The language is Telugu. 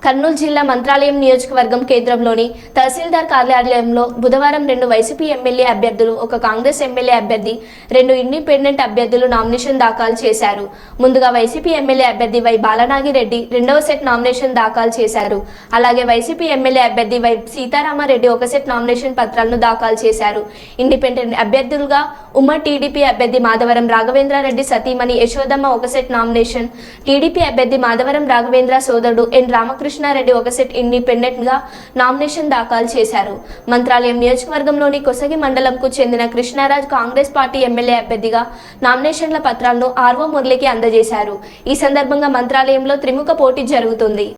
కర్నూలు జిల్లా మంత్రాలయం నియోజకవర్గం కేంద్రంలోని తహసీల్దార్ కార్యాలయంలో బుధవారం 2 వైసీపీ ఎమ్మెల్యే అభ్యర్థులు, ఒక కాంగ్రెస్ ఎమ్మెల్యే అభ్యర్థి, 2 ఇండిపెండెంట్ అభ్యర్థులు నామినేషన్ దాఖలు చేశారు. ముందుగా వైసీపీ ఎమ్మెల్యే అభ్యర్థి వై బాలనాగిరెడ్డి రెండవ సెట్ నామినేషన్ దాఖలు చేశారు. అలాగే వైసీపీ ఎమ్మెల్యే అభ్యర్థి వై సీతారామారెడ్డి ఒక సెట్ నామినేషన్ పత్రాలను దాఖలు చేశారు. ఇండిపెండెంట్ అభ్యర్థులుగా ఉమ్మడి టీడీపీ అభ్యర్థి మాధవరం రాఘవేంద్రారెడ్డి సతీమణి యశోదమ్మ ఒక సెట్ నామినేషన్, టీడీపీ అభ్యర్థి మాధవరం రాఘవేంద్ర సోదరుడు ఎన్ రామకృష్ణారెడ్డి ఒక సెట్ ఇండిపెండెంట్ గా నామినేషన్ దాఖలు చేశారు. మంత్రాలయం నియోజకవర్గంలోని కొసగి మండలంకు చెందిన కృష్ణారాజ్ కాంగ్రెస్ పార్టీ ఎమ్మెల్యే అభ్యర్థిగా నామినేషన్ల పత్రాలను ఆర్వో మురళికి అందజేశారు. ఈ సందర్భంగా మంత్రాలయంలో త్రిముఖ పోటీ జరుగుతుంది.